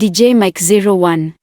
DJ Mike 01.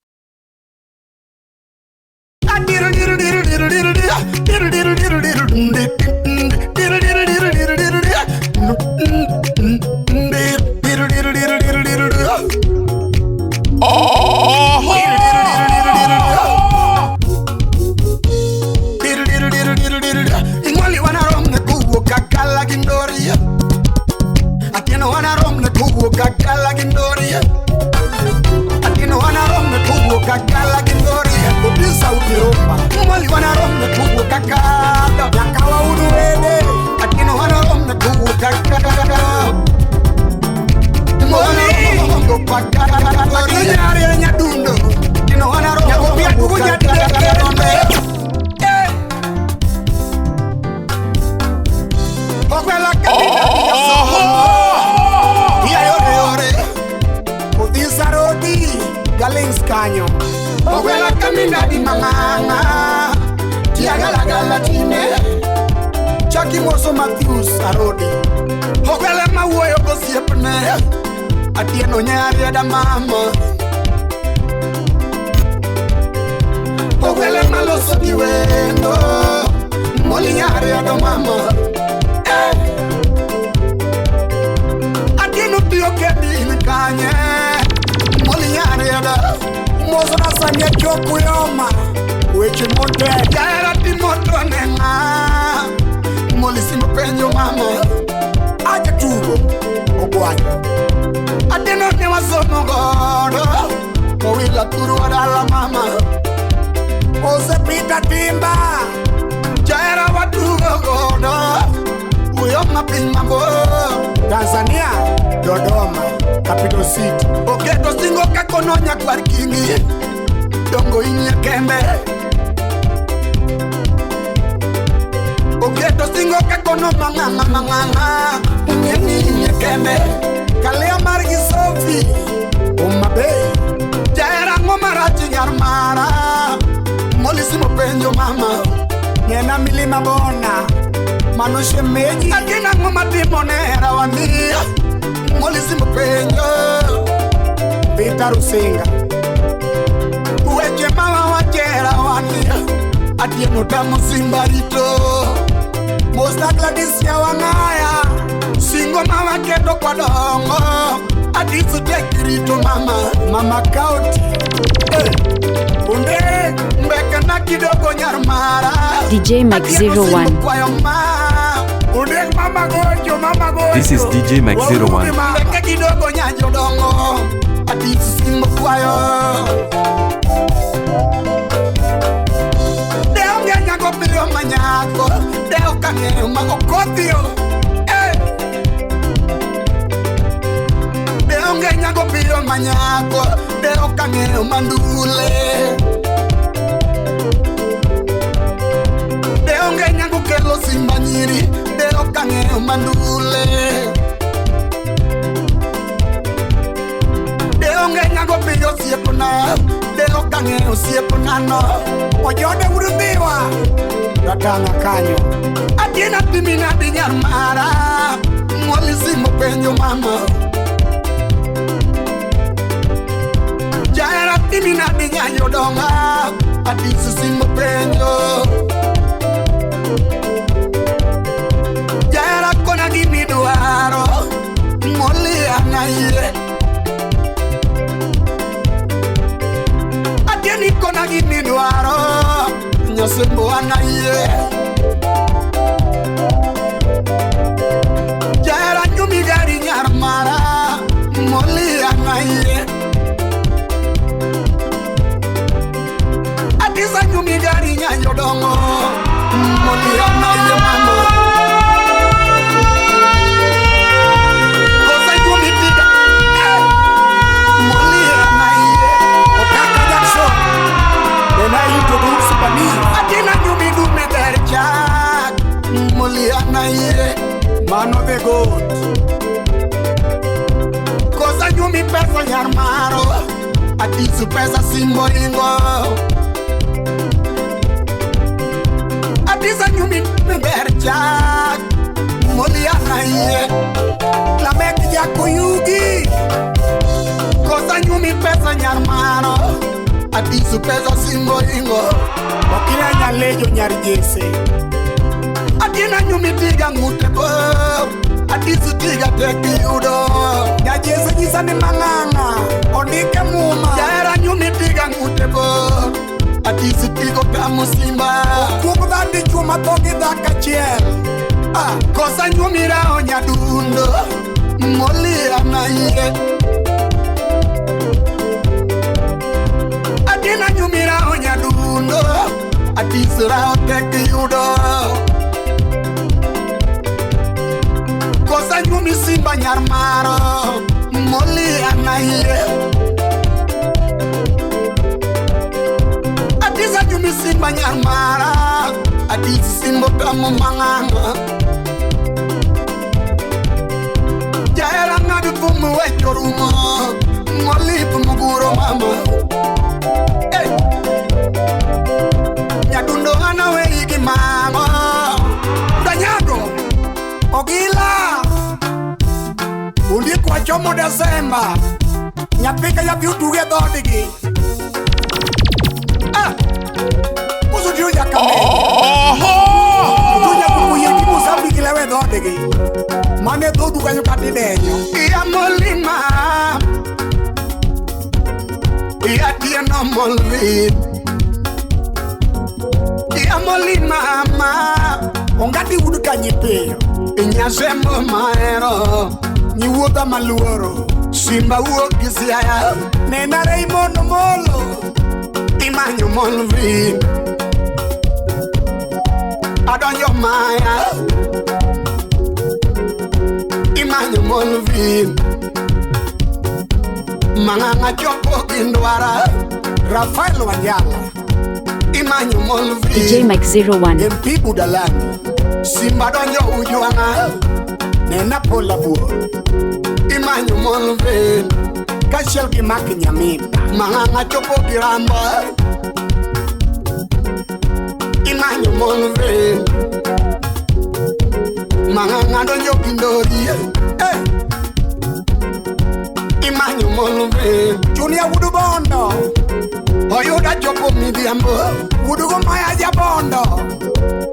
Oguela camina di mamana, tiaga la galatine, Chucky Moso Matthews Arodi. Oguela ma woyo go siepne, atieno nyari da mama. Oguela ma lo so diwendo, moli nyari da mama. Atieno tio ke di kanye, moli nyari da. Mozo na sanya choku yoma weche monte jaera timoto nenga molisi mpenyo mama aje tugo ogwayo adeno ne wasomo godo kowila turu adala mama ose pita timba jaera watugo godo uyoma pinmambo Tanzania Dodoma Capital City. Oketo singo kakononya kwa kingi dongo inye kembe. Oketo singo kakono manganga inye kembe. Kalea margi sofi umabe jaera ngomarachi nyarmara molisi mopenjo mama nena milima bona manushe meji akina ngomati monera wania molisi mpenyo Peter Rusinga uweje mama wachera wania atie mutamu simbarito Mosta Gladys ya wangaya singo mama keto kwa dongo adisu tekirito mama kauti unde mbeka na kidogo nyarmara DJ Mike 01. This is DJ Mike 01. Simbanyiri deo kange mandule deo ngenya go piyo siepuna deo kange siepuna no ojode urubiwa datanga kanyo adina timina dinyar mara molisi mopenyo mama jaera timina dinyayo donga adisi mopenyo Gimi duaro moli anaye Adieni kona gimi duaro nyosembo anaye Jara nyumi gari nyarmara moli anaye Adisa nyumi gari nyayodongo moli anaye mama Man of the goat Kosa nyumi pesa nyarmaro Atisu pesa simboringo Atisa nyumi berjak Moliana ye La meki ya kuyugi Cosa nyumi pesa nyar mano Adisu pesa singo ingo Wakina nyalejo nyar jese Adina nyumi tiga ngute bo Adisu tiga teki udo Nya jese jisa ni manganga Onike muma Jaera nyumi tiga ngute bo Adisu tigo kamu simba Kuku dadi chuma togi daka chiel Cosa nyumi rao nyadundo Moli anaye Adina nyumi rao nyadundo Adisu rao teki udo Cosa nyumi simba nyarmaro Moli anaye Adisa nyumi simba nyarmara Adisu simbo kamu manganga Jaera ngadu fumu wechorumo Moli pumuguro mama Hey Nyadundo ana weigi mama Danyago Ogila Undi kwa chomo Desemba Nyapika ya viutuge dhodigi Kusu diyo ya kame Tunya kukuyeki musabi kilewe dhodigi Mane dhodu kanyo kati denyo Iya molima Iya tia no molvin Iya molima ma Ongati udu kanyipeyo Inya sembo maero Nyiwuta maluoro Simba uo kisiaya Nena Raymond molo Imanyo molvin Adonyo maya Imanyo molvin Manganga chopo kindwara Rafael Wanyala Imanyo molvin DJ Mike 01 MP Budalani Simba donyo ujuanga Nena pola buo Imanyo molvin Kashel kimaki nyamita Manganga chopo kiramba Imanyo molvin Manganga donyo kindori Imanyo molvin Junior wudu bondo Oyuda chopo midiambo Wudu gomaya jabondo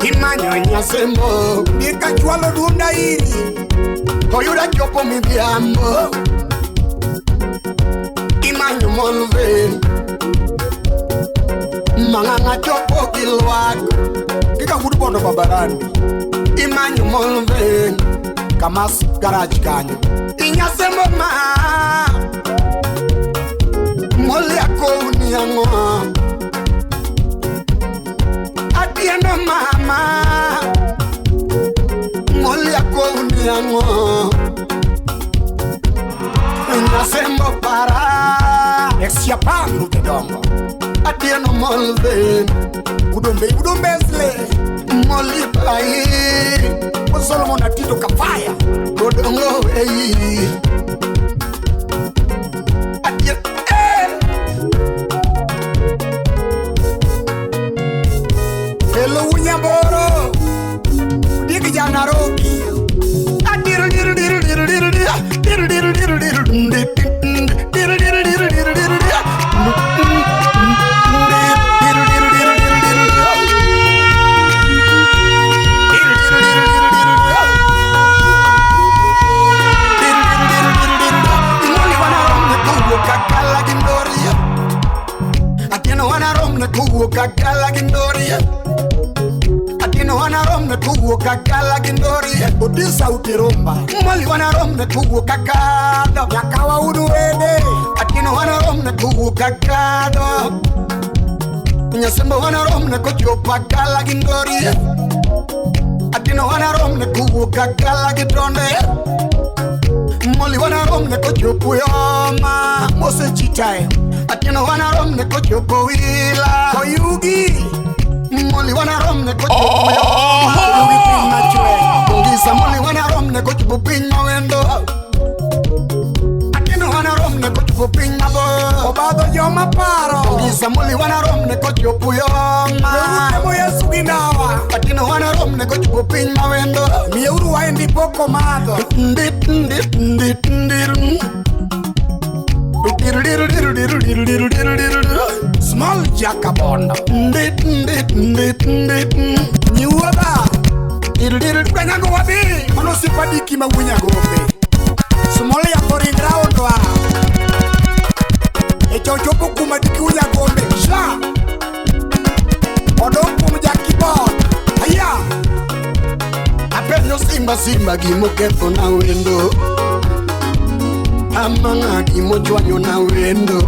Imanyo nyasembo Nika chwalo dunda iri Oyuda chopo midiambo Imanyo molvin Manganga chopo kilwak Kika wudu bondo babarani Imanyo molvin Kamas garage kanyo Inyasembo ma Moli ako uniyango Atieno mama Moli ako uniyango Inyasembo para Exia pangu kidongo Atieno molvin Udombe sle Moli pai Solomon Atito Kafaya Kodongo eyi Atieno Hello Unyamboro Digi Janaroki Adiru diru diru diru diru diru diru diru diru diru diru diru Kakala gindoria Atino wana romne tugu kakala gindoria Udisa utirumba Mwali wana romne tugu kakado Yakawa uduwede Atino wana romne tugu kakado Nyasembo wana romne kochopa kala gindoria Atino wana romne tugu kakala gitonde Mwali wana romne kochopu yoma Mose chitae Atino wana romne kochopo wila Koyugi Moli wana romne kochopo yoma Koyugi pina chwe Kongisa moli wana romne kochopo pina wendo Atino wana romne kochopo pina bo Obado yoma paro Kongisa moli wana romne kochopo yoma Kweruke moya suginawa Atino wana romne kochopo pina wendo Mieuru waendi poko mado Ndip ndip ndip ndip Small Jacabond. Niwaba. Kanya go wabi. Mano sipadiki magunya gobe. Small ya kori ground wa. Echo chopo kumadiki unya gobe. Sha. Odon kumjakibond. Aya. Apenyo simba gimo keto na wendo. Amanga gimo chwanyo na wendo.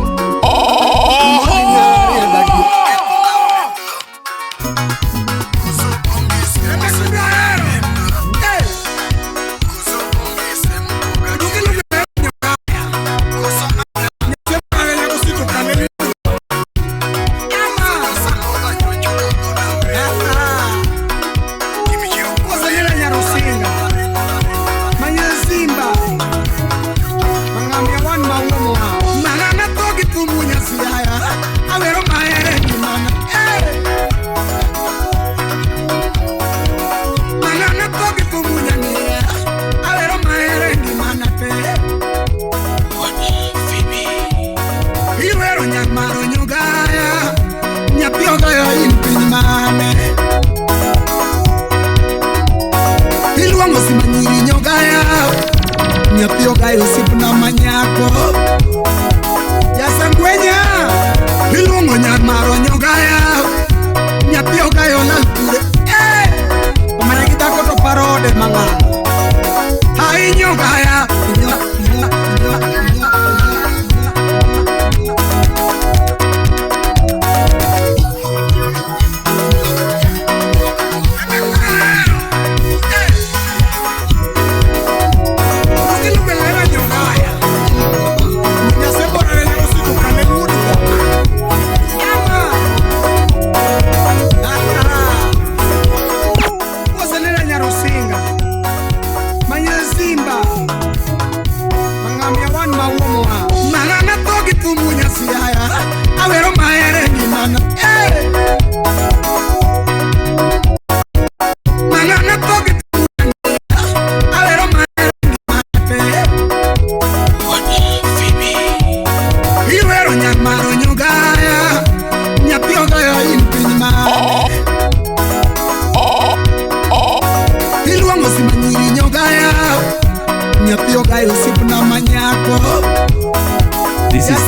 This is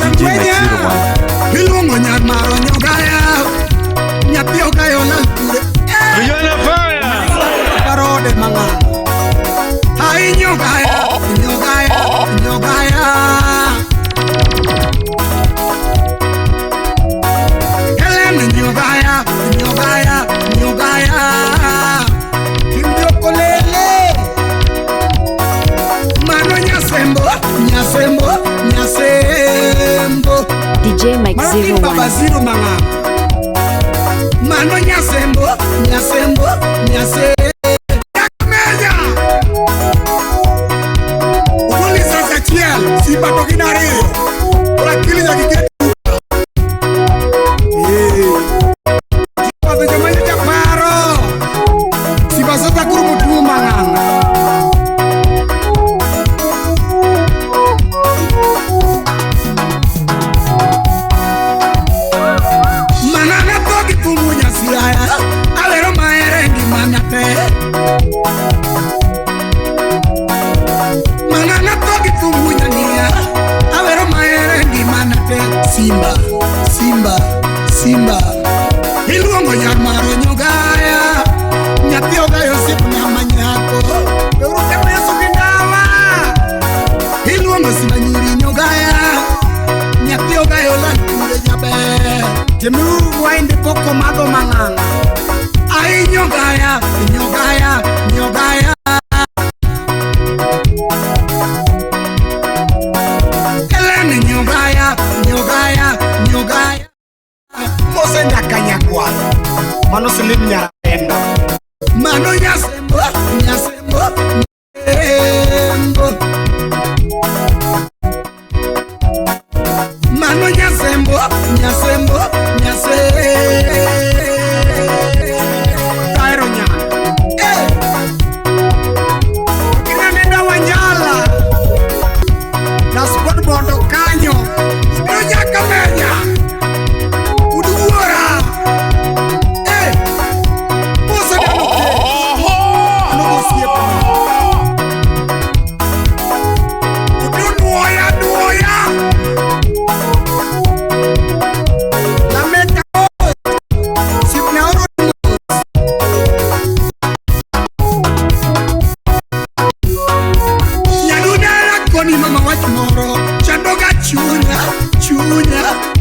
DJ Mike 01. Mano nyasembo Menya Ukuli sasa chiel Sipa tokina rio Ura kili ya kike Sipa tujamanya japaro Sipa sota kuru mutu manganga Simba Iluongo nyamaro nyogaya Nyathi ogayo sip na manyako Euruke meso kindawa Iluongo simba nyiri nyogaya Nyathi ogayo lankure jabe Jemu wainde poko mago manganga Ai nyogaya Eleni nyogaya Mose nyakanyagwa Mano silim nyarendo Mano nyasembo Mano nyasembo Tairo nyana Kina nenda wanyala Na sport bondo kanyo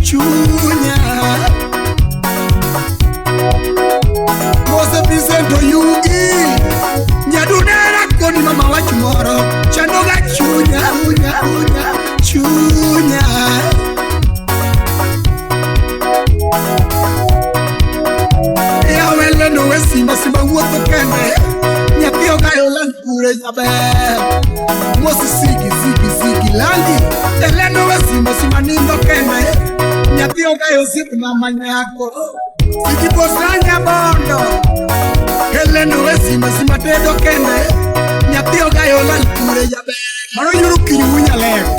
chunya Mose Vicento Yugi Nyadunera koni mama wa chumoro Chandoga chunya Chunya Ya wele no we simba woto kende Nyapio gayo lankure jabe Mose sigi landi Eleno we simba nindo kende Nyapio gayo zipu na manyako Sigi posanya bondo Eleno we simba tedo kende Nyapio gayo lankure jabe Maro yuru kinyunya lego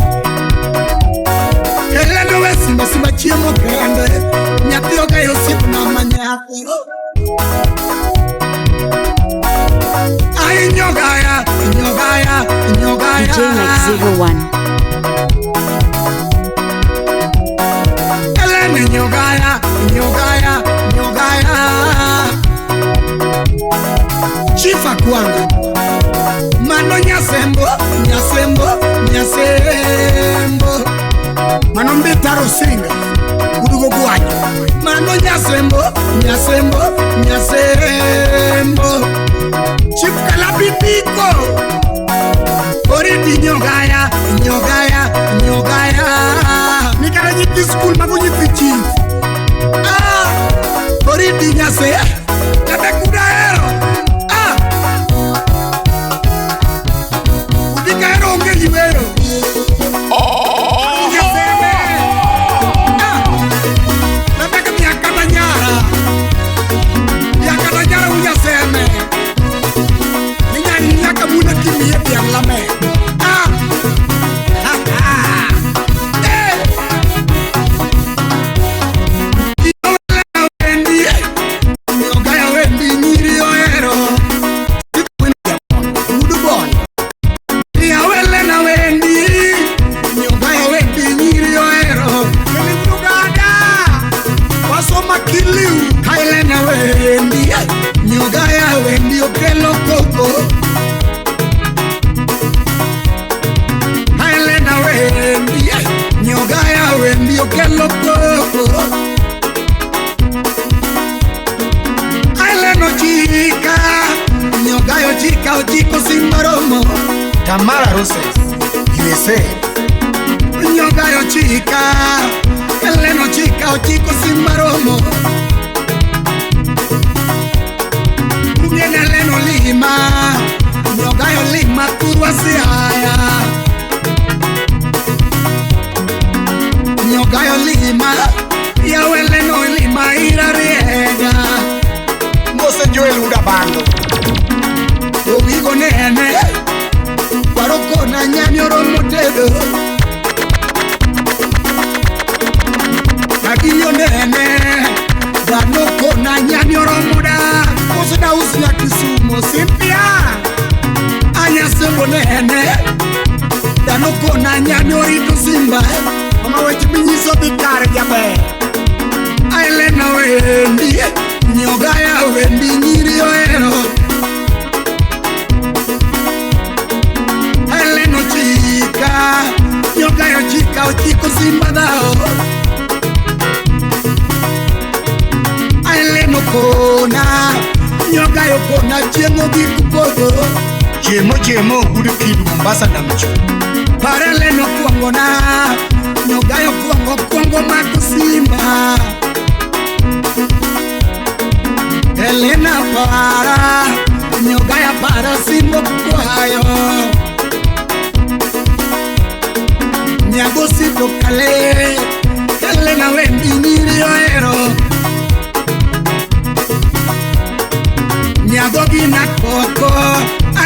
Eleno we simba chiemo kende Nyapio gayo zipu na manyako Ay, Nyogaya DJ Mike 01 Eleni Nyogaya Chifa Kwanga Mano Nyasembo Mano Mbitaro Singa Udugo Guanyo Mano Nyasembo Chief Kalabitiko Oridi Nyogaya Nikara nyiti school mago nyiti chief Oridi Nyase Kata kudaero Udikaero unge jibero Nyaseme Nataka miakata nyara unyaseme Nyaka muna kimi yepi yang lame Nyogaya wendi nyiri oero Udubon Nyawele na wendi Nyogaya wendi nyiri oero Nyugada Wasoma kiliu Haile na wendi Nyogaya wendi okelo koko Nyogaya wendi okelo koko Aileno chika Nyogayo chika ochiko simbaromo Tamara Roses USA Nyogayo chika Aileno chika ochiko simbaromo Ungena leno lima Nyogayo lima kurwa siaya Nyogayo lima Ya wele no lima ira riega Mose Joel Udabando Owigo nene Waroko na nyami oromo tedo Agiyo nene Danoko na nyami oromo da Mose da usina Kisumo Simpia Anya sembo nene Danoko na nyami orito simba Mama wechibinyiso bikare jabe Ailena wendi Nyogaya wendi nyiri oero Aileno chika Nyogayo chika ochiko simba dao Aileno kona Nyogayo kona chiemo gikupodo Chiemo gudu kidu Mombasa na mcho Paraleno kuango na Nyogayo kuango makusimba Elena para Nyogaya para simbo kwayo Nyagosito kale Elena wendi nyiri oero Nyagogi na koko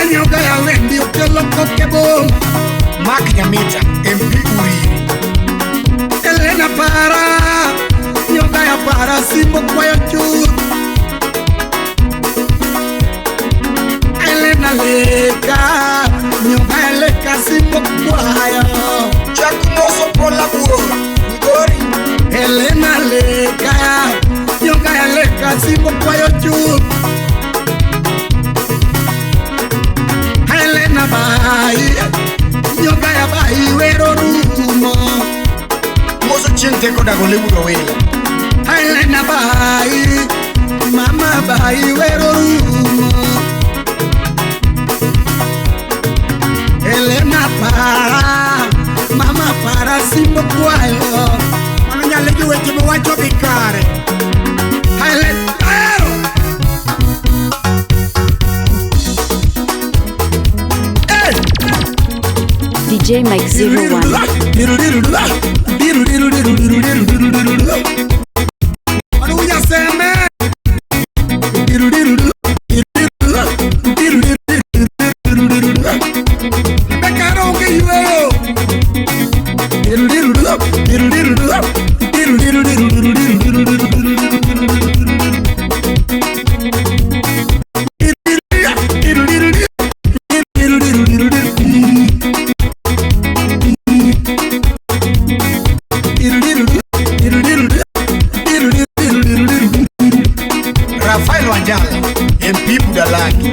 Anyogaya wendi okelo kokebo Mark Nyamita MP Uriri Elena para Nyogaya para simbo kwayo chu Elena leka Nyogaya leka simbo kwayo Chakumoso pola buro Ngori Elena leka Nyogaya leka simbo kwayo chu Elena bai Nyogaya bai wero rumo Mozo chinte koda gole buro wele Elena bai mama bai wero Elena para mama para simbo kwayo Mano nyale juwe jibu wacho bikare Elena DJ Mike 01. Rafael Wanjala, MP Budalaki.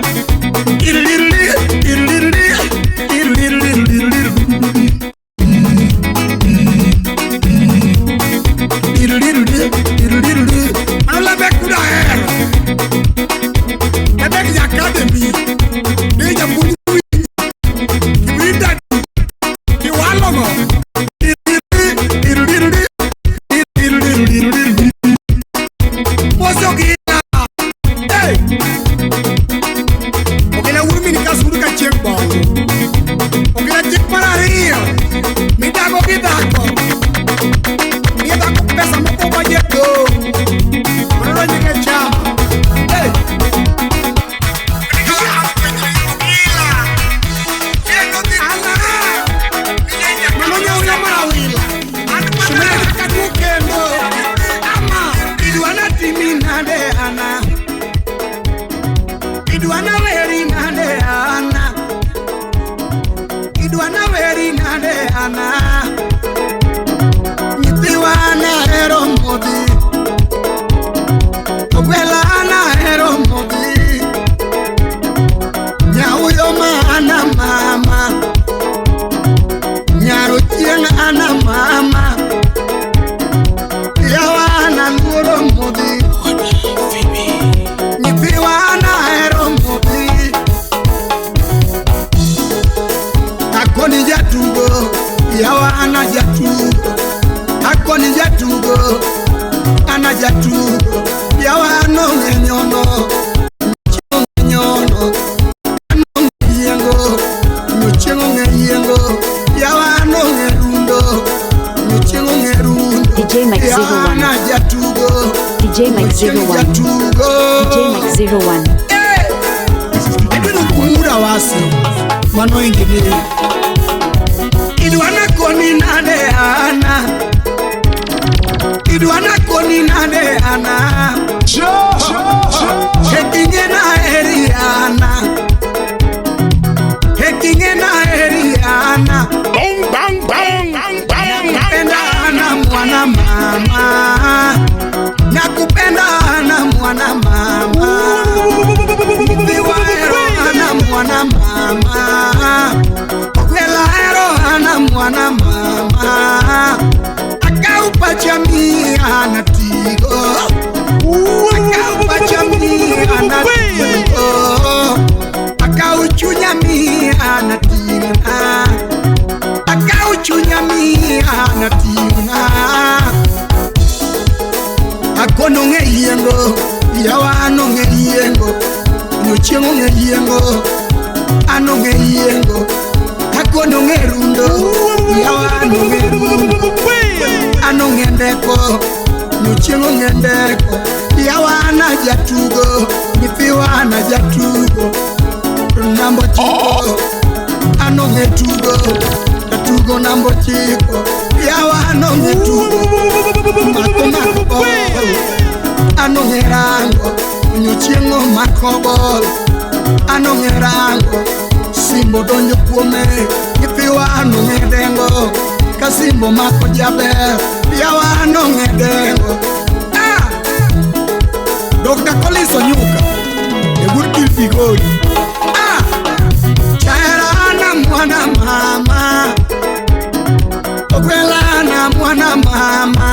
DJ Mike 01. DJ Mike 01. DJ Mike 01. Kumura wasi mano ingine Idwana koni nade ana Idwana koni nade ana Hekinge na Eriana Hekinge na Eriana Bang bang bang bang bang Nakupenda mwana mama Nakupenda mwana mama Mwana mama Okwelahero ana mwana mama Akaupa jamii ana tigo Akaupa jamii ana tigo Akauchunya mii ana tina Akauchunya mii ana tina Akononge yengo Yawa anonge yengo Nuchengo nge yengo Anonge yengo Hakono nge rundo Yawa anonge rundo Anonge ndeko Nuchengo nge ndeko Yawa anajatugo Nifiwa anajatugo Nambo chiko Anonge tugo Tugo nambo chiko Yawa anonge tugo Makomako Anonge rango Nuchengo makobol Anonge rango Simbo donjo kuome Ipiwa anonge dengo Kasimbo mako jabe Yawa anonge dengo Dr. Collins Onyuka Egurkil Figoli Chaera ana mwana mama Okwela ana mwana mama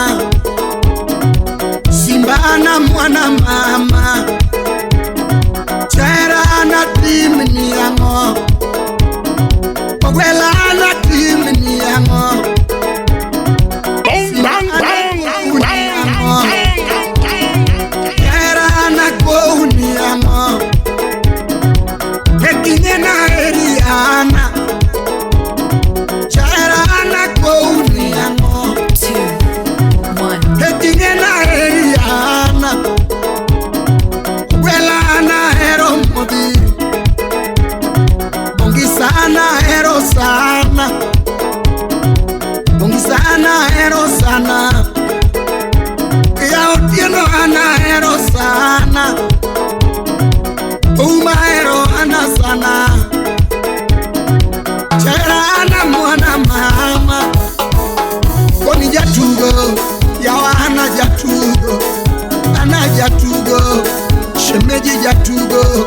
jatugo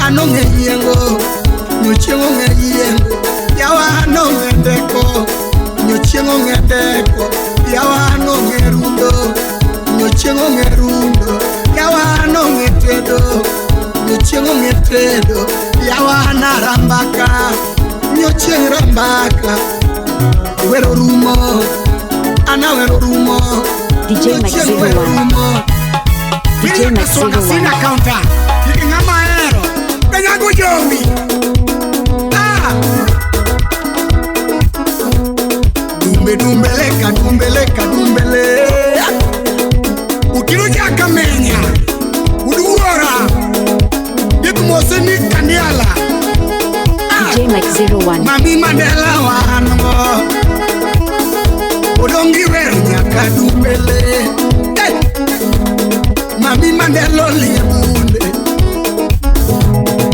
anonge yengo nyochiengo nge yengo yawa anonge deko nyochiengo nge deko yawa anonge rundo nyochiengo nge rundo yawa anonge tedo nyochiengo nge tedo yawa anarambaka nyochieng rambaka wero rumo ana wero rumo DJ Max01 DJ Max01 sina counter ngama ero kanyago jowi dumbele kadumbele ukiruja kamenya uduora dikumose ni kaniala DJ Max01 Mami Mandela wango odongi weru nyaka dumbele Mami Mandela liebunde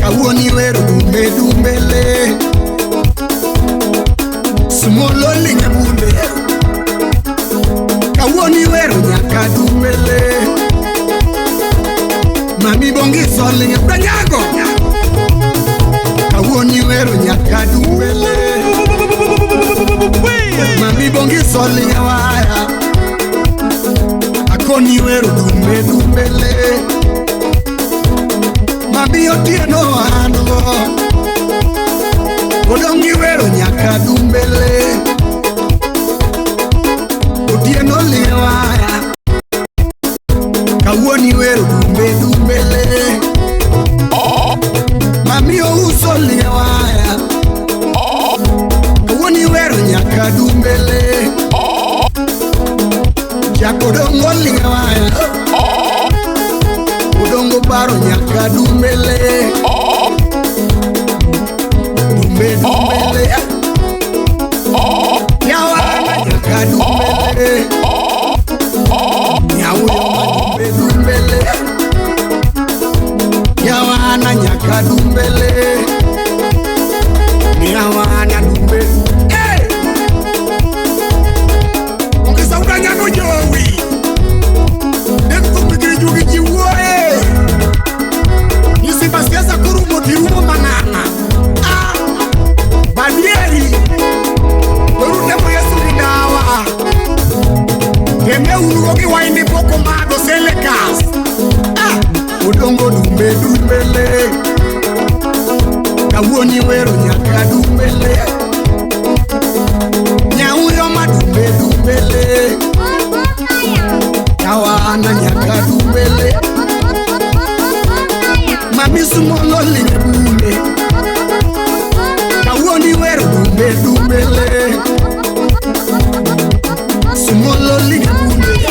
kawoni weru dumbele sumolo liebunde kawoni weru nyaka dumbele Mami bongi solinge danyago kawoni weru nyaka dumbele Mami bongi solinge waya akoni weru dumbele Mami otieno ango odongi weru nyaka dumbele otieno linge waya kawoni weru dumbele Mami ouso linge waya kawoni weru nyaka dumbele Jakodongo linge waya odongo baro nyaka dumbele dumbele yawa nyaka dumbele yawa dumbele yawa na nyaka dumbele yawa na dumbele ongeza unanyano jowi nekutumikiri jugi jiwoe nisibasiasa kurumo dirumo manana badieri urutemo yesu nidawa teme urugogi waindi poko mado selekas udongo dumbele kawoni weru nyaka dumbele nyauyo madumbele yawana nyaka dumbele Mami sumolo liebunde kawoni weru dumbele sumolo liebunde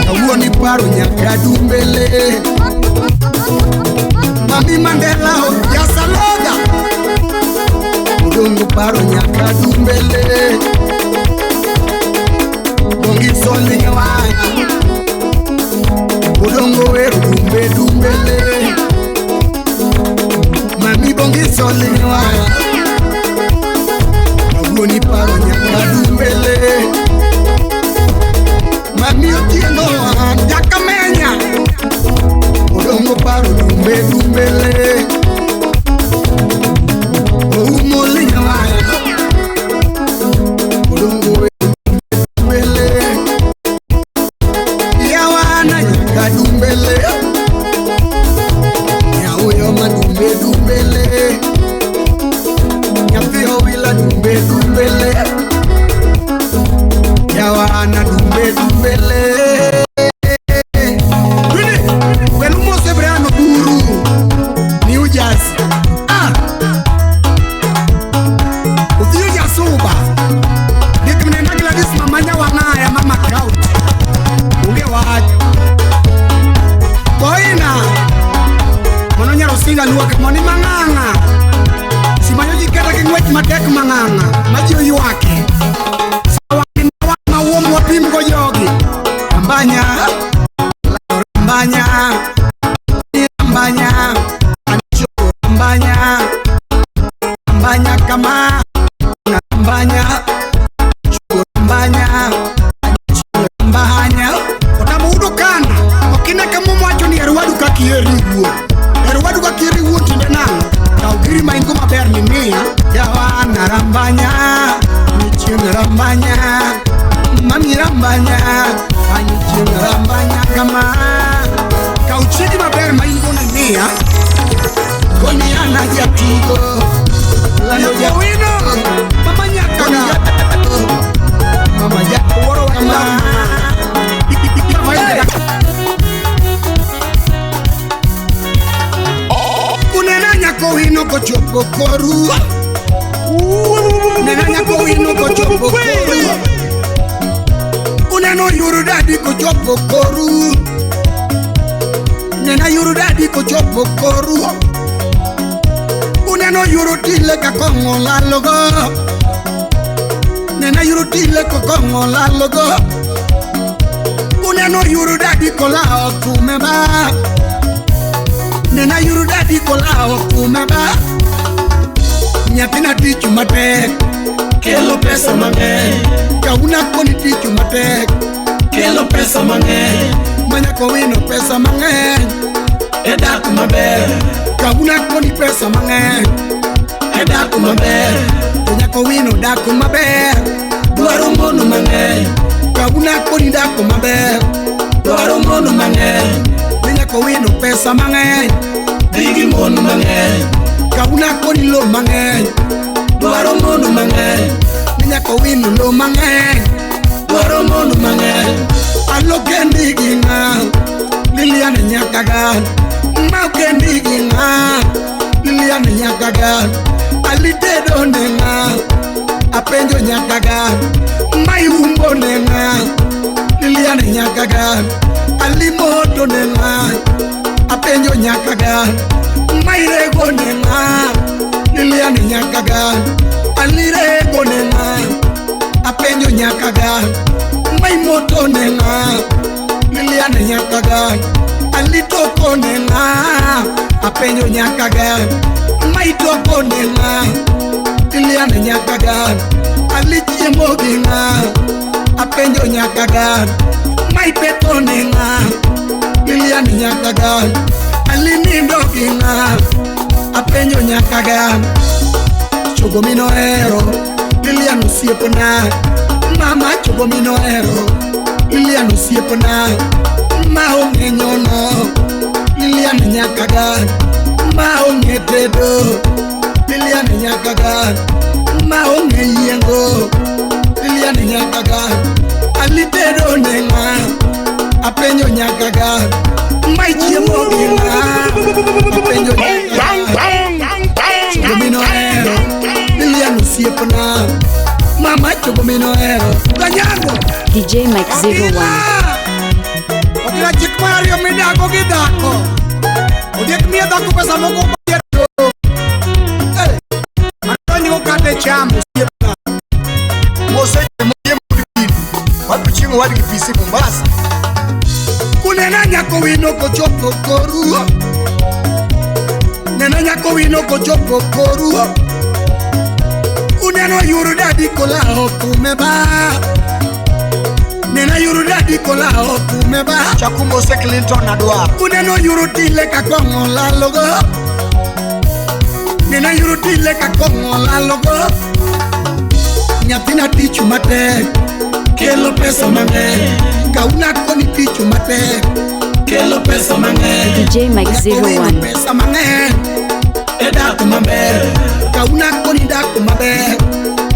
kawoni paro nyaka dumbele Mami Mandela ya saloga udongo paro nyaka dumbele bongi solinge waya udongo weru dumbele Mami bongi solinge waya kawoni paro nyaka dumbele Mami otieno jakamenya udongo paro dumbele oumo linge waya udongo weru dumbele yawa na nyaka dumbele nyauyo madumbele nyapio wila dumbele yawa na dumbele Welumo Sebreano Buru New Jersey Ufiyo jasuba Dikimnenda Gladys mamanya wanaya mama count Unge wajo Boina Mononya rosinga luwa kemoni manganga Simanyo jiketa kingwech matek manganga Majiyo yuwake Sawaki na uomu wapimgo yogi Ambanya Ambanya Ambanya Ambanya Ambanya kama Ambanya Ambanya Ambanya Otamudu kana Okina kamu mwacho ni eruwadu Kenya Anyi chingambanya kama Kauchidi maber maingo na nia Koni anaja tigo Yako wino Mama nyakaga Mama yako woro kama Unena nyako wino kochopo koru Unena nyako wino kochopo koru Uneno yuru dadi kochopo koru Nena yuru dadi kochopo koru Uneno yuru tile kakongo lalogo Nena yuru tile kakongo lalogo Uneno yuru dadi kolao kumeba Nena yuru dadi kolao kumeba Nyatina tichu matek Kelo pesa mange Kauna koni tichu matek Kelo pesa mange Manyako wino pesa mange Edaku maber Kauna koni pesa mange Edaku maber Manyako wino daku maber Duaro mono mange Kauna koni daku maber Duaro mono mange Manyako wino pesa mange Digi mono mange Kauna koni lo mange Duaro mono mange Nyako wino lo mange Duaro mono mange Alo kendi ginga Liliane nyakaga Mau kendi ginga Liliane nyakaga Alite do nenga Apenjo nyakaga Mai umbo nenga Liliane nyakaga Alimoto nenga Apenjo nyakaga Mai rego nenga Liliane nyakaga Alirego nenga Apenjo nyakaga Mai moto nenga Liliane nyakaga Alitoko nenga Apenjo nyakaga Mai toko nenga Liliane nyakaga Alichiemo ginga Apenjo nyakaga Mai peto nenga Liliane nyakaga Alinindo ginga Apenjo nyakaga Chogo mino ero Liliane usiepona Mama chogo mino ero Liliane usiepona Maonge nyono Liliane nyakaga Maonge tedo Liliane nyakaga Maonge yengo Liliane nyakaga Alitedo nenga Apenjo nyakaga Mai chiemo ginga Apenjo nyakaga Chogo mino ero Liliane usiepona Mama chogo mino ero Ganyango DJ Mike 01 Odira chikmario midako gidako Odiek miya dako pesa moko payeto Antoni ukate chamu siepna Mose mwenye mudikini Wapu chingo wadi kipisi Mombasa Kunena nyako wino kochopo koru Nena nyako wino kochopo koru Uneno yuru dadi kola kumeba Nena yuru dadi kola kumeba Chakumbo se Clinton adwa Uneno yuru tile kakongo la logo Nena yuru tile kakongo la logo Nyatina tichu mate Kelo pesa mange Kauna koni tichu mate Kelo pesa mange DJ Mike 01 pesa mange Edaku maber Kauna koni daku maber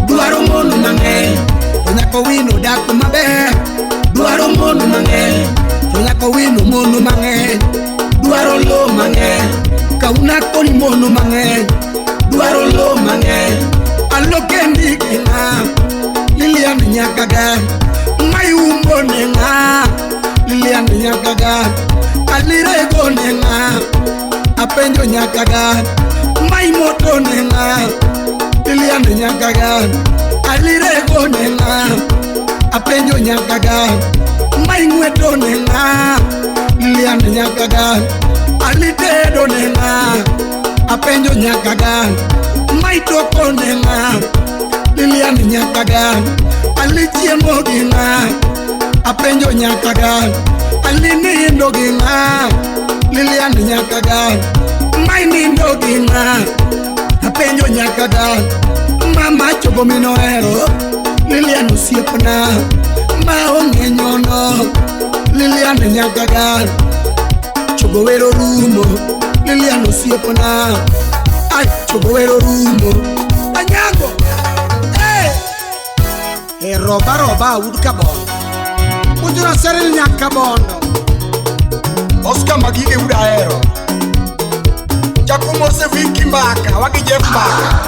Duaro mono mange Nyako wino daku maber Duaro mono mange Nyako wino mono mange Duaro lo mange Kauna koni mono mange Duaro lo mange Alo kendi ginga Liliane nyakaga Mai umbo nenga Liliane nyakaga Alirego nenga Apenjo nyakaga Mai moto nenga Liliane nyakaga Alirego nenga Apenjo nyakaga Mai ngweto nenga Liliane nyakaga Alitedo nenga Apenjo nyakaga Mai toko nenga Liliane nyakaga Alichiemo ginga Apenjo nyakaga Alinindo ginga Liliane nyakaga Mai nindo ginga Apenjo nyakaga Mama chogo mino ero Liliane usiepona onge nyono Lilian nyagagan Chogowero rumo Lilian osiepona Ay chogowero rumo Anyango roba udkabon Mujura seril nyakabon Oscar magige udaero Jakumo se viki mbaka wagi Jeff mbaka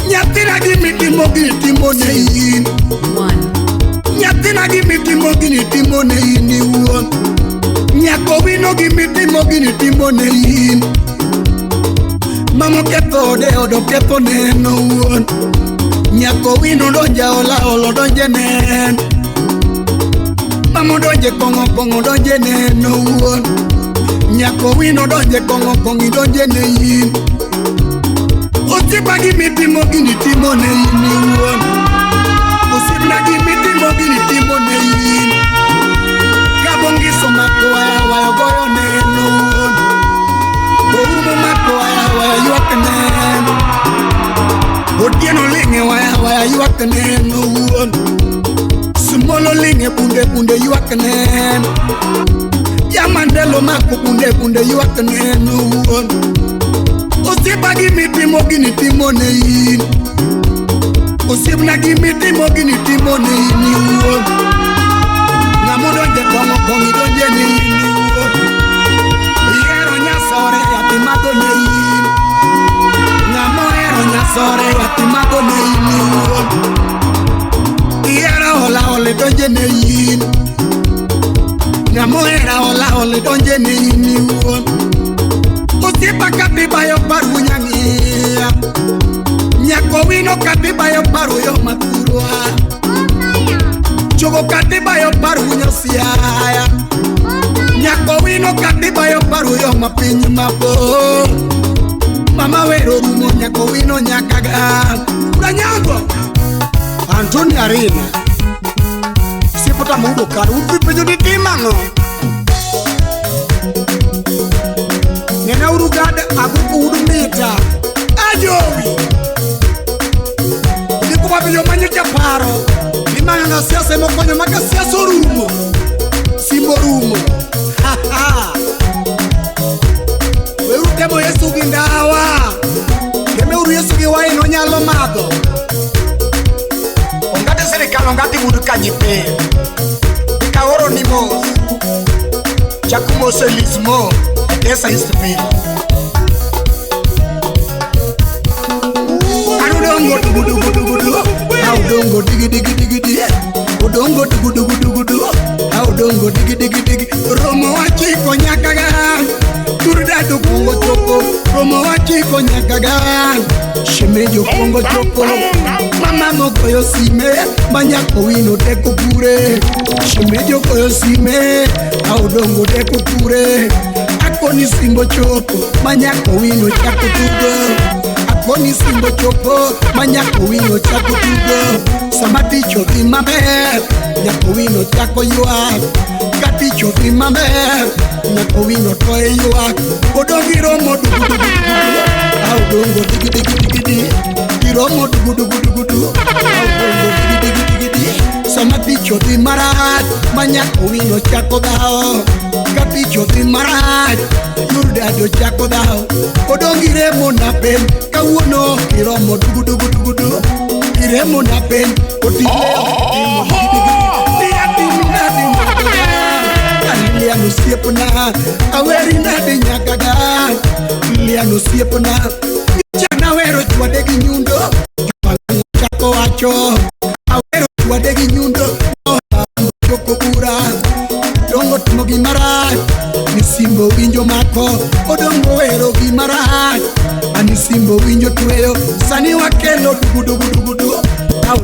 Nyatina gimiti mogini timone yin Nyatina gimiti mogini timone yin ni uon Nyakowino gimiti mogini timone yin Mamo kepo de odo kepo neno uon Nyakowino donja ola olo donje nen Mamo donje kongo kongo donje neno uon Nyakowino donje kongo kongi donje neyin Osipa gimiti mogini timone yin ni uon Osipna gimiti mogini timone yin Gabongi somako waya goyo neno uon Oumo mako waya yuaknen Odieno linge waya yuaknen uon Sumolo linge punde yuaknen Yamandelo mako punde yuaknen uon Osipa gimiti mogini timone yin Osipna gimiti mogini timone yin uon Namudonje kongo kongi donje ni uon Yero nyasore yatimago neyin Ngamo yero nyasore yatimago neyin Yero ola ole donje neyin Ngamo yero ola ole donje neyin Osipa katiba yo paru nyangia Nyakowino katiba yo paru yo maturwa Chogo katiba yo paru nyosiaya Nyakowino katiba yo paru yo mapinyi mapo Mama wero rumo nyakowino nyakaga Uranyango Antoni Arena Siputa mudo karu upipenyo di timango Nena urugada aguku udumita Ajowi Niku wabiyo manyika paro Limanga na siasa mokonyo maka siasa rumo Simbo rumo Weru temo Yesu gindawa Keme uru Yesu giwa ino nyalo mado Ongate serikali ongate muduka jipe Ika oro ni mos Chakumo selismo Esa istipili Udongo dugu dugu dugu dugu Udongo digi digi digi digi Udongo dugu dugu dugu dugu Udongo digi digi digi Romo wachiko nyakaga Turdado pongo chopo Romo wachiko nyakaga Shemejo pongo chopo Mama moko yo sime Manyako wino teko pure Shemejo koyo sime Udongo teko pure Akoni simbo chopo Manyako wino chako tugo Koni simbo chopo, manyako wino chako tugo Samati choki maber, nyako wino chako yuak Kati choki maber, nyako wino toe yuak Odongi romo dugu dugu dugu Udongo digi digi digi digi Romo dugu dugu dugu dugu Udongo digi digi digi digi Samati choki marat, manyako wino chako dao Kati choki marat, yurdado chako dao Odongi remo na pen Kawuno kiromo dugu dugu dugu dugu Kiremo na pen Otileo Kiremo dugu dugu Diati minadi nyakaga Liliano siepna Aweri nadi nyakaga Liliano siepna Chana wero chua degi nyundo Jualango chako wacho Awero chua degi nyundo Choko kura Dongo tumo gimarat Nisimbo winjo mako Odongo wero gimarat Anisimbo winjo tuweyo Sani wakelo dugu dugu dugu dugu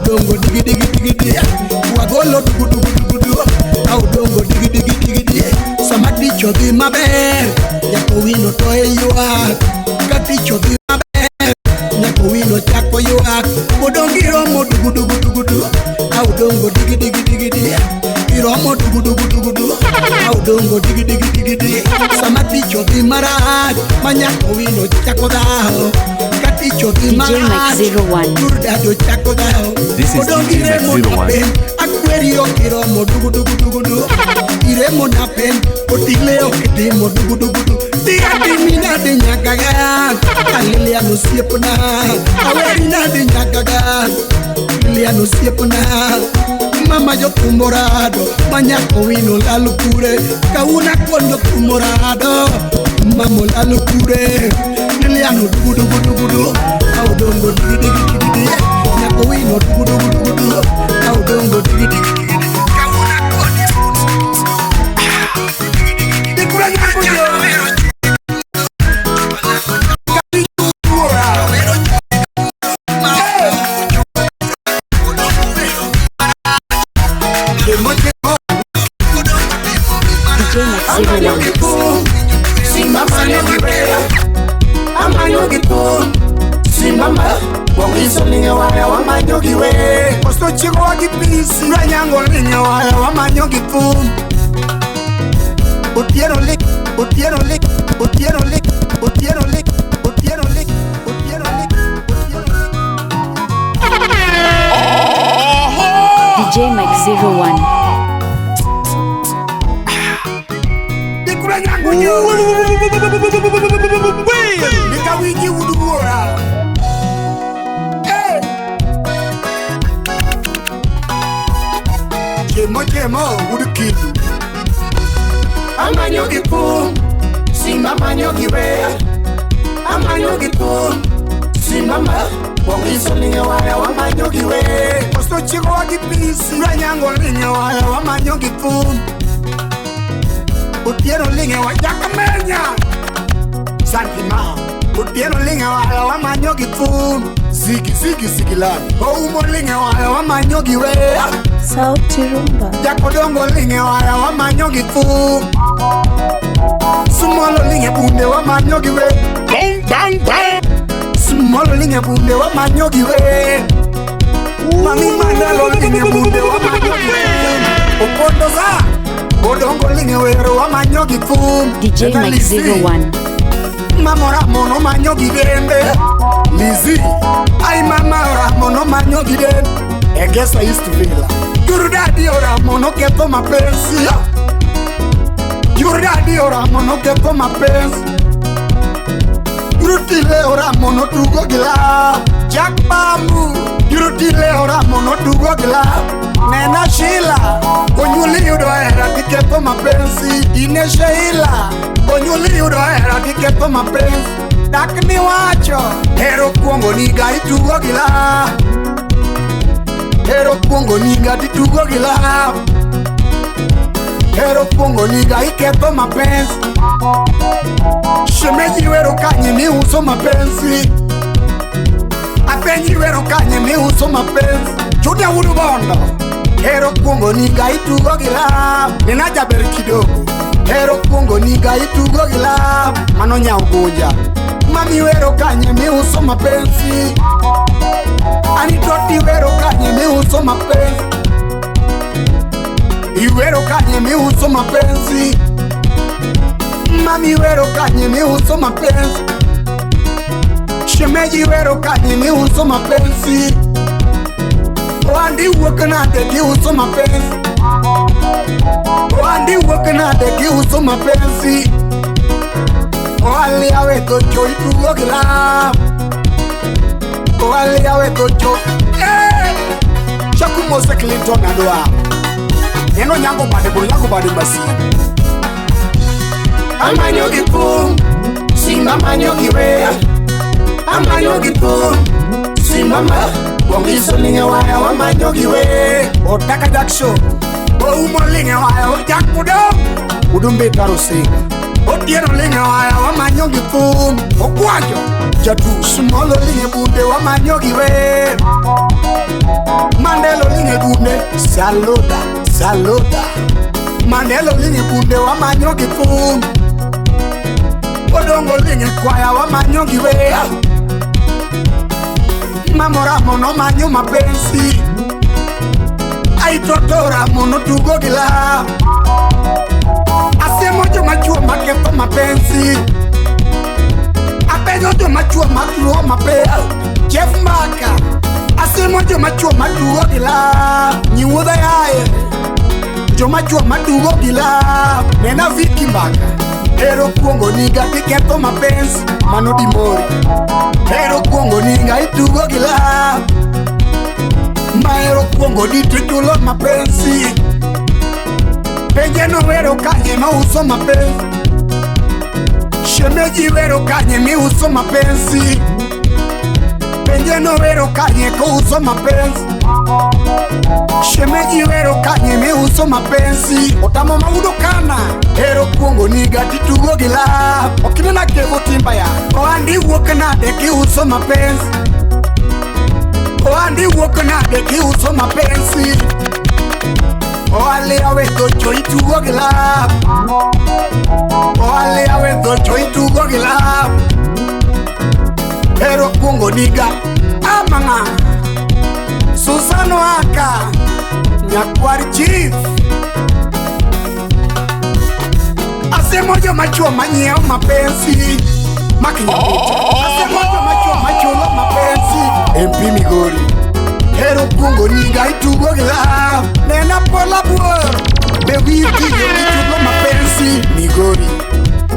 Udongo digi digi digi digi Wagolo dugu dugu dugu dugu Udongo digi digi digi digi Samati chodhi maber Nyako wino toe yuak Kati chodhi maber Nyako wino chako yuak Odongi romo dugu dugu dugu dugu Udongo digi digi digi digi Iromo dugu dugu dugu dugu Udongo digi digi digi digi Samati chodhi marat Manyako wino chako dao picho DJ Mike 01. Durdado chako dao. This is DJ Mike 01. Akweri okiro mo dugu dugu dugu du. Iremo na pen, otile okite mo dugu dugu du. Dia dimina de nyagaga. Alilia no siepona. Aweri na de nyagaga. Alilia no siepona. Mama yo tumorado, mañako vino la locura. Kauna kondo tumorado, mamo la locura. Liliano dugu dugu dugu du. Audongo digi digi digi digi. Nyako vino dugu dugu dugu du. Audongo digi digi digi digi. Kauna kondo. Dikura nyako yo. Chico wakipisi ranyango linyo wa manyogi pum. Utiero lick, utiero lick, utiero lick, utiero lick, utiero lick, utiero lick, utiero lick. DJ Mike 01. Dikura nyango yo. Dika wiji udura. Kemo udukidu. Amanyogi pum, simba manyogi we. Amanyogi pum, simba ma. Bongiso linga waya wa manyogi we. Osto chico wakipisi ranyango linga waya wa manyogi pum. Utiero linga wa jakamenya. Santima. Utiero linga waya wa manyogi pum. Zigi zigi zigi lani. Oumo linga waya wa manyogi we. Sauti Rumba. Jakodongo linge waya wa manyogi fu. Sumolo linge bunde wa manyogi we. Bang bang bang. Sumolo linge bunde wa manyogi we. Mami mandalo linge bunde wa manyogi we. Opondo za. Kodongo linge wero wa manyogi fu. DJ Mike 01. Mamora mono manyogi dembe. Lizzy. Ay mamora mono manyogi dembe. I guess I used to be like Your daddy ora mono che po ma pensi. Your daddy ora mono che po ma pensi. Yurutile ora mono tugo gila. Jack Bambu. Yurutile ora mono tugo gila. Nena Sheila. Konyuli udo era di che po ma pensi. Ine Sheila. Konyuli udo era di che po ma pensi. Dakni wacho. Hero kuongo niga itugo gila. Hero pongo niga di tugo gila. Hero pongo niga iketo mapenzi. Shemeji wero kanye mi uso mapenzi. Apenyi wero kanye mi uso mapenzi. Judia wudu bondo. Hero pongo niga itugo gila. Ninaja beri kidogo. Hero pongo niga itugo gila. Manonya ugoja. Mami wero kanye mi uso mapenzi. Anitoti wero kanye mi uso mapenzi. Iwero kanye mi uso mapenzi. Mami wero kanye mi uso mapenzi. Shemeji wero kanye mi uso mapenzi. Wandi wakana de ki uso mapenzi. Wandi wakana de ki uso mapenzi. Wali awe tocho itugo gila. Wali awe tocho. Shaku Mose Clinton adwa. Eno nyango bade bulago bade basi. Amanyogi pum, simba manyogi we. Amanyogi pum, simba ma. Bongiso linge waya wa manyogi we. Otaka jaksho. Oumo linge waya wa jakmudo. Udumbe tarusinga. Otieno linge waya wa manyogi pum. Okwajo. Jatu smolo linge bunde wa manyogi we. Mandelo linge bunde. Saluda, saluda. Mandelo linge bunde wa manyogi pum. Odongo linge kwaya wa manyogi we. Mamora mono manyo mapenzi. Aitotora mono tugo gila. Ase mojo machuo makepa mapenzi. apenyo jo machuo maturo mapea Jeff Maka asemo jo machuo madugo gila nyiwuodha yae jo machuo madugo gila nena Viki Mbaka ero kuongo niga tiketho mapenzi mano dimori ero kuongo niga itugo gila ma ero kuongo ditulo mapenzi penje no ero kanye ma uso mapenzi shemeji ero kanye mi uso mapenzi penje no ero kanye ko uso mapenzi shemeji ero kanye mi uso mapenzi otamo maudo kana ero kuongo niga titugo gila okinena kevo timba ya oandi wuok nade ki uso mapenzi oandi wuok nade ki uso mapenzi oale awe docho itugo gila oale awe docho itugo gila ero kuongo niga amanga Susano Aka Nyakwar Chief Asemojo machuo manyeo mapenzi Makinyabucha Asemojo machuo mapenzi MP Migori ero kuongo niga itugo gila nena pola buor Bewiti yo itugo mapenzi Migori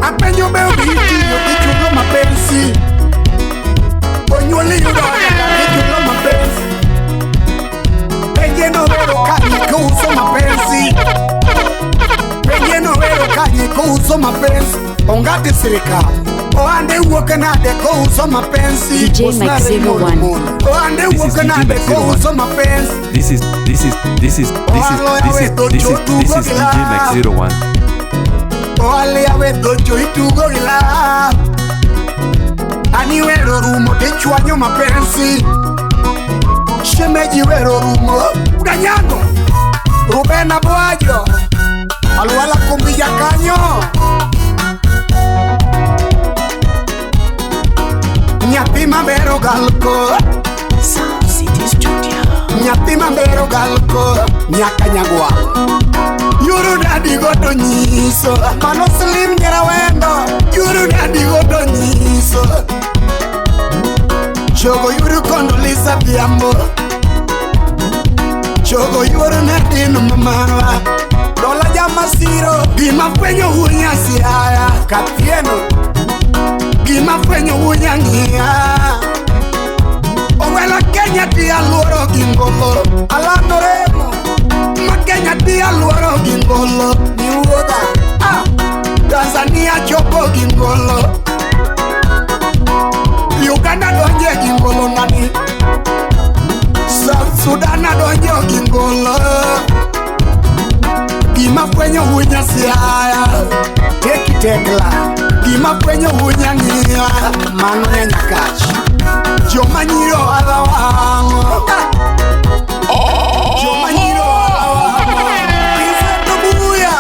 apenyo bewiti yo itugo mapenzi Onyoli yudoya itugo mapenzi Penye no vero kanye ko uso mapenzi Penye no vero kanye ko uso mapenzi Ongate serikali Oande uoke nade ko uso mapenzi DJ Mike 01 Oande uoke nade ko uso mapenzi This is DJ Mike 01. Oale awe dojo itugo gila Ani wero rumo de chuanyo mapenzi Shemeji wero rumo Ganyango Rubena Boajo Alwala kumbija kanyo Nyapi mambero galko Sound City Studio Nyapi mambero galko Nyaka nyagwa Yuru dadi godo nyiso Mano slim nyera wendo Yuru dadi godo nyiso Chogo yuru kondo lisa biambo Chogo yuru netino mamanwa Dola jama siro Gima fwenyo hunya siaya Katieno Gima fwenyo hunya ngia Owela Kenya tia luoro gingolo Alano remo Ma Kenya tia luoro gingolo Niuoda Tanzania chopo gingolo Uganda donje gingolo nani South Sudan donje gingolo Gima fwenyo hunya siaya Teki tekla Gima fwenyo hunya ngia Mano ya nyakachi Joma nyiro alawango Joma nyiro alawango Kiseto buya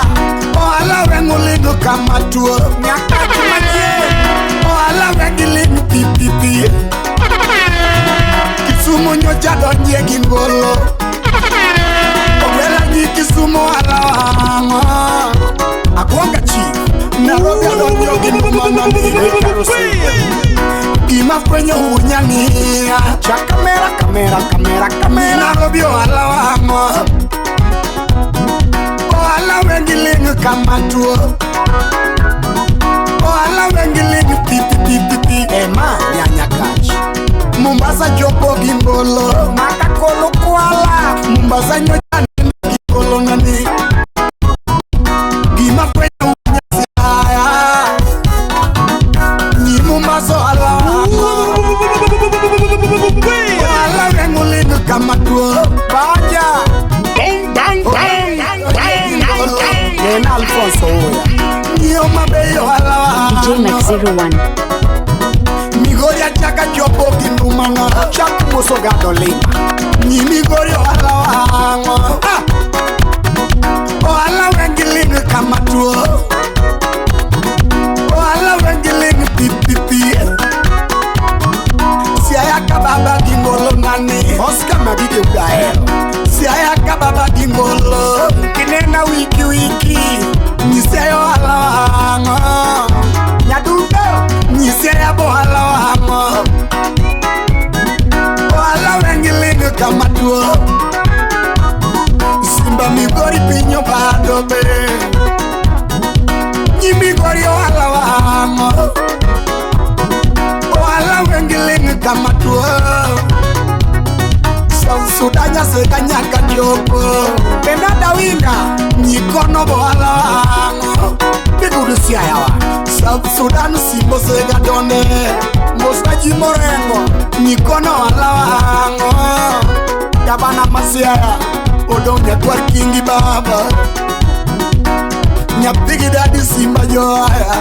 Oala wengu ligo kama tuo Nyakachi machie Oala wengi ligo pipipi Kisumu nyocha donje gingolo Owela nyi Kisumu alawango Akwanga chief Nairobi donje gingumana nire karosi Gima fwenyo unyania Cha kamera Nairobi alawango Oala wengi ligo kama tuo Oala wengi ligo pipipi Ema nyanya kachi Mombasa jopo gingolo Makakolo kuala Mombasa nyocha gingolo nani Gima fwenyo unyania Ni Mombasa alawango Oala wengi ligo kama tuo Baja Nena Alfonso Oya Niyo mabeyo alawango DJ Mike 01 Migori achaka chopo gindumana Chaku moso gado lima Ni migori alawango Oala wengi ligo kama tuo Oala wengi ligo pipipi Siaya kababa gingolo nani Oscar Mabide Udaero Siaya kababa gingolo Kinena wiki Niseyo alawango Nyadudo Niseyo bo alawango tuo Simba migori pinyo bado be Nyimigori wala wango Wala wengiling kama tuo Sudanya seganya kanyopo Benada winga Nyikono wala wango Bigudu siya yawa Sudan simbo sega done Mosta jimorengo Nyikono wala wango Gabana masiaya Odonya kwa kingi baba Nyapigi dadi simba joaya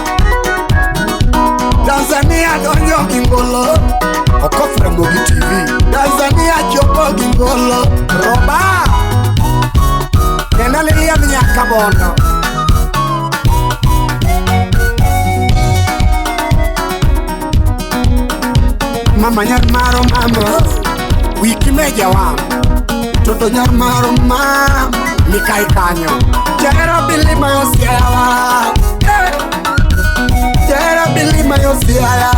Tanzania donyo gingolo Okofre Mogi TV Tanzania chopo gingolo Roba Nena lilia minyaka bono Mama nyarmaro mama Wiki meja wam Toto nyarmaro mama Mikai kanyo Jero bili mayo siyawa Jero bili mayo siyawa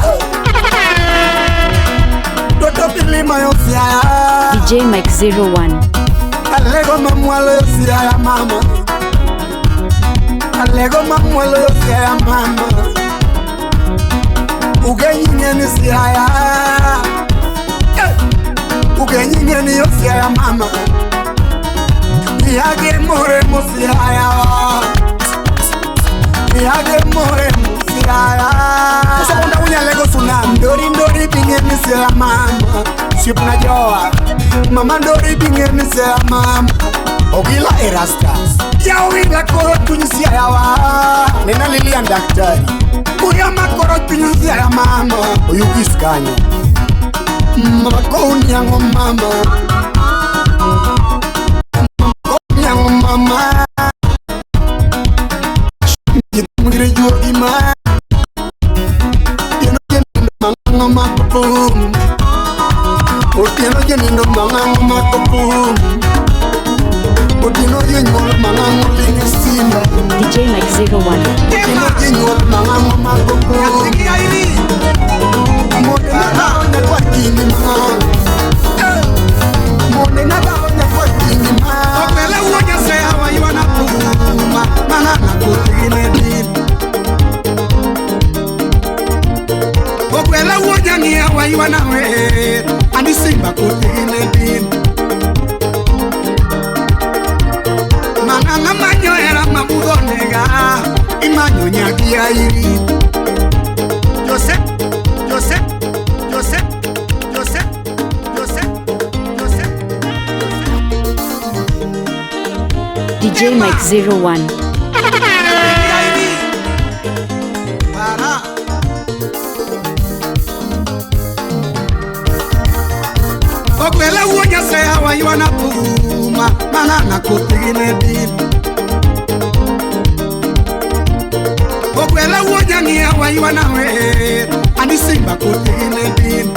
Toto bili mayo siyawa DJ Mike 01. Alego mamwalo siyawa mama Alego mamwalo siyawa mama Ugenyingeni siyawa Ugenyingeni yo siyawa mama Yage more musiyaya Yage more musiyaya Kusa kunda unya lego suna Ndori binge misiyaya mama Sip na joa Mama ndori binge misiyaya mama Ogila erastas Ya uwila koro tunisiyaya wa Nena Lilian daktari Uyama koro tunisiyaya mama Uyukiskanya Mama kounyango mama Mama Mungire juogi ma Tieno jenindo mangango makopum Tieno jenindo mangango makopum Tieno jenyuol mangango linge simba DJ Mike 01. Tieno jenyuol mangango makopum Yasiki airi Mone nagaonya kwa kini ma Mone nagaonya kwa kini ma Opele uonya seha wa iwana puma Mana nakutigine din Opele uonya ngia wa iwana we Ani simba kutigine din Manganga manyo era mamugonega Imanyo nyagi airi Joseph DJ Mike 01. Okwele uonya seha wa iwana puma Mana nakutigine din Okwele uonya ngia wa iwana we Ani simba kutigine din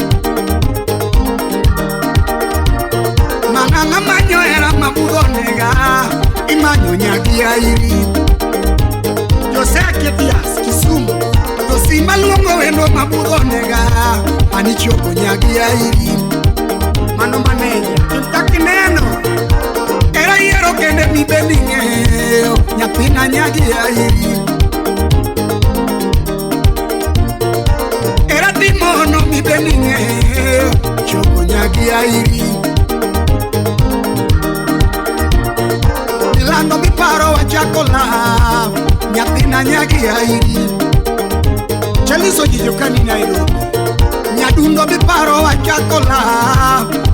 Manganga manyo era mamugonega Imanyo nyagi airi Jose Ketias Kisumu Tosima luongo wendo mamugonega Ani choko nyagi airi Mano maneja Kimtaki neno Era yero kende mi bendingeo Nyapina nyagi airi Era timono mi bendingeo Choko nyagi airi Milando mi paro wa chakola Nyapina nyagi airi Chalizo jijokani Nairobi Nyadundo mi paro wa chakola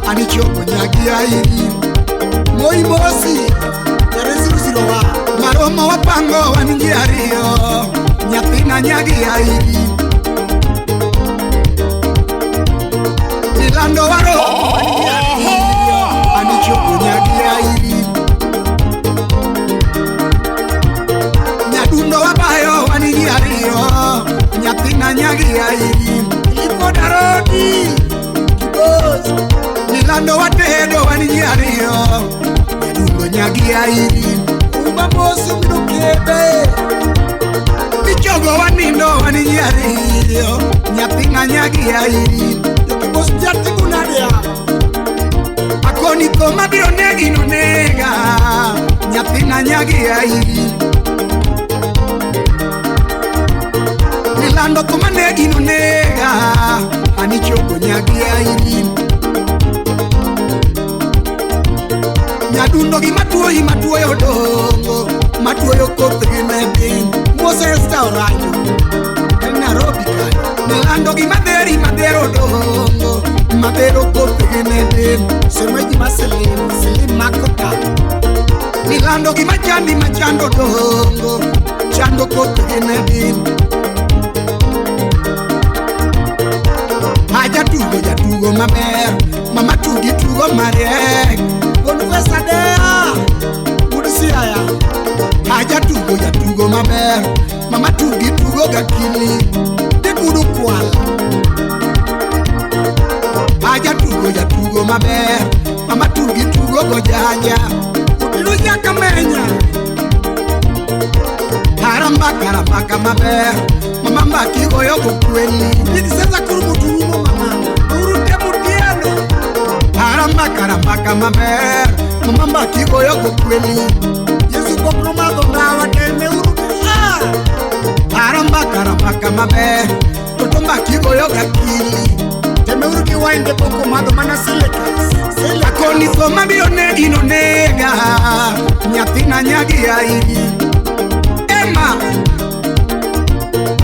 Ani choko nyagi airi Moi mosi Teresirusirowa Maromo wa pango wa ningi ario Nyapina nyagi airi Milando waro wa ningi ario Ani choko nyagi airi Nyadundo wa bayo wa ningi ario Nyapina nyagi airi Ilipo darodi Kibos Milando wa tedo wa ningi ario Nyadundo nyagi airi Uba mosi mnukebe Michogo wa nindo wa ningi ario Nyapina nyagi airi Yokibos jati kunadia Ako Akoni koma biro negi no nega nyathina nyagi ai Nilando koma negi no nega ani chopo nyagi ai Nyadundo gi matuo yodongo matuo yokoth gi medin Mose restaurant en Nairobi kai Nilando gi madero dongo madero koth gi medin Semeji Selim makota Nilando gi machando dongo chando koth gi medin Jatugo maber mama tugo mariek Pesa dea Udisiaya Haja tugo maber Mama tugo gakili Dekudu kuala Haja tugo maber Mama tugo gojanja Utiluja kamenya Karambaka maber Mama mbaki goyo kukweli Nidi sasa kurumu mama Urute mutiano Karambaka maber Mama mbaki goyo kukweli Yesu kokro madongawa teme urukisha Karambaka maber Toto mbaki goyo gakili Teme uruki wainde poko madomana silikas Akoni koma bio negi no nega Nyathina nyagi ai Emma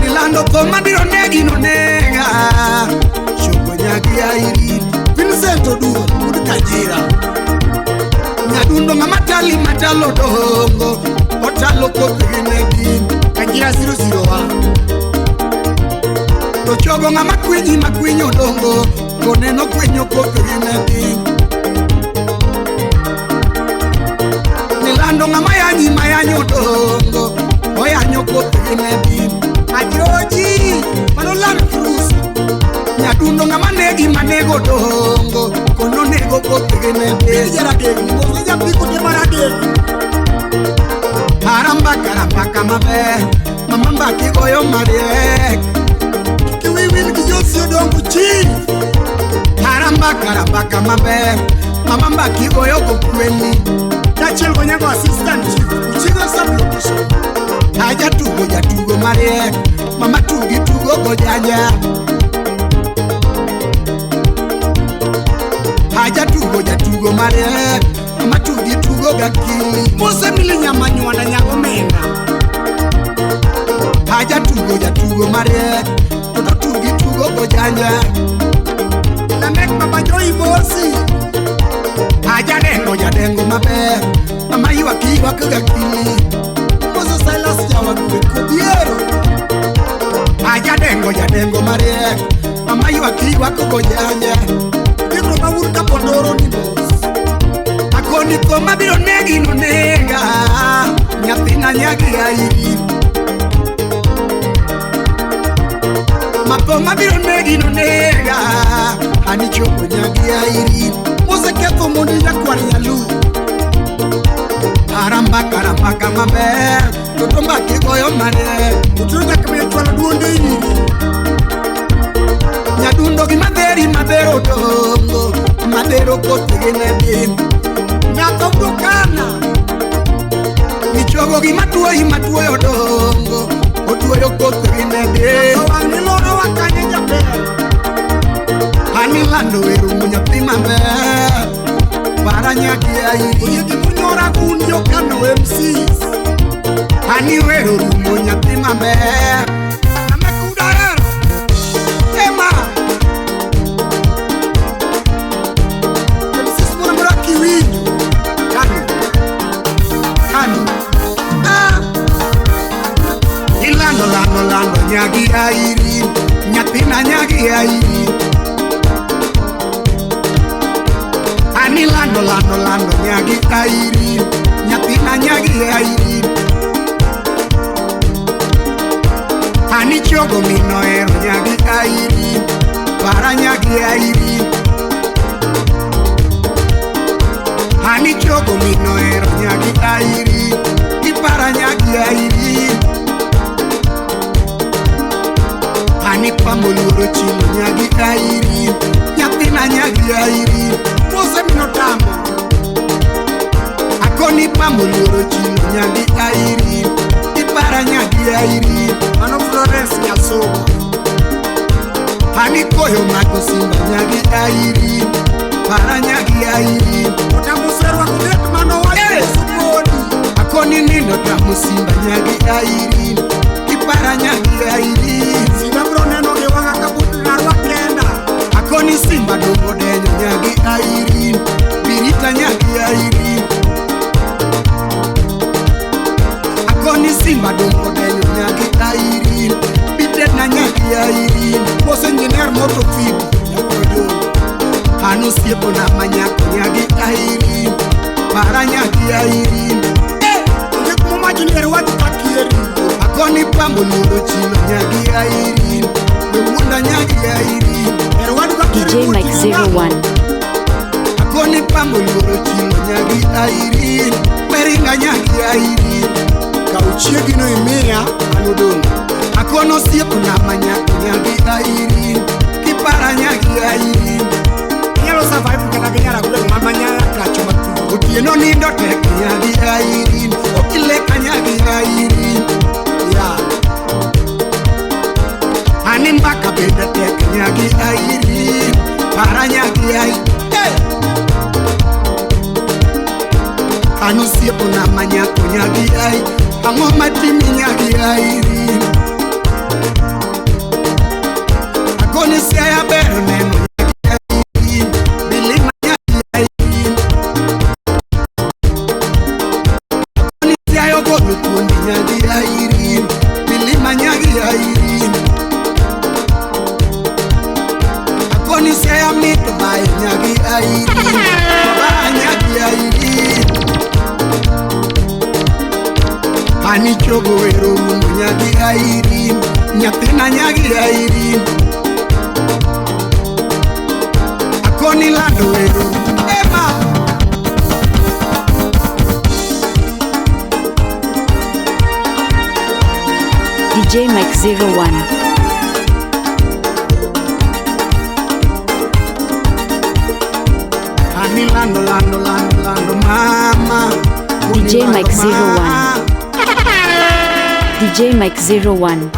Nilando koma bio negi no nega Shoko nyagi ai Vincent Oduo Udikajira Nyadundo matalo dongo Otalo koth gi medin Kajira 001 Tochogo makwinyo dongo Koneno kwinyo koth gi medin Nilando mayanyo dongo Oyanyo koth gi medin Ajoji Manolan Cruz Nyadundo manego dongo Kono nego koth gi medin Jara degi Mosi japiko te maradegi Karambaka maber Mama mbaki goyo mariek Kiwiwil ki josio dongo chi Karambaka maber Mama mbaki goyo kukweli Dachel gonyago assistant chief Uchigo sub-location Haja tugo mariek Mama tugo gojanja Haja tugo mariek Mama tugo gakili Mose mili nyamanyuanda nyago menga Haja tugo mariek Toto tugo gojanja Lamek baba joi mosi Haja dengo maber Mama iwa kagakili Mose Silas jawa kwe kubiero Haja dengo mariek Mama iwa kagojanja Kibro mawurka pondoro ni mos Akoni koma biro negi no nega Nyathina nyagi ai Makoma biro negi no nega Ani chopo nyagi ai Mose keto mundi ya kwari nyalu Karambaka maber Toto mbaki goyo mane Utuja kame chwala duonde ini Nyadundo gi madero dongo Madero koth gi medin Nyaka udokana Nichogo gi matuo yodongo Otuoyo koth gi medin Niloro wakanye jaber Anilando erumu nyathi maber Para nyagi ai Oye gi munyora kunyo kano MCs Aniwero rumo nyathi maber Namekudaer Emma MCs mura kiwinyo Kano Ilando nyagi ai Nyathina nyagi ai Anilando nyagi ai Nyathina nyagi ai Ani chogo minoero nyagi ai Para nyagi ai Ani chogo minoero nyagi ai Ipara nyagi ai Ani pamoluro chilo nyagi ai Nyathina nyagi ai Mose minotambo Akoni pamuluro chino nyagi airi, ipara nyagi airi, mano Florence Nyasoma. Hani koyo mako simba nyagi airi, para nyagi airi. Otamuserwa kudetu mano wae suponi. Akoni nino tamu simba nyagi airi, ipara nyagi airi. Simba bro neno gewanga kabutu narwa kenda. Akoni simba dongo denyo nyagi airi, birita nyagi airi. Akoni simba dongo denyo nyagi airi, bitet na nyagi airi. Bose engineer moto fidi nyakoyo. Hanu siepo na manyako nyagi airi, para nyagi airi. Onyek mumajinere wadu kakieri. Akoni pamuluro chino nyagi airi, wewunda nyagi airi. DJ Mike 01. Akoni pamuluro chino nyagi airi, meringa nyagi airi. Kauchiegi no imia anudungu. Akono siepo na manyako nyagi airi, kipara nyagi airi. Nyalo survive kena kenyara kule mamanya kachuma tu. Utieno nindo tek nyagi airi, okileka nyagi airi. Ya Ani mbaka benda tek nyagi airi, para nyagi airi. Anu siepo na manyako nyagi airi, ango matimi nyagi airi. Akoni siya bero neno nyagi airi, bilima nyagi airi. Akoni siya yogono kundi nyagi airi, bilima nyagi airi. Akoni siya mito bae nyagi airi, baba nyagi airi. Ani chogo wero uno nyagi airi, nyatina nyagi airi. Akoni lando wero ema. DJ Mike 01. Ani lando mama. DJ Mike 01. DJ Mike 01.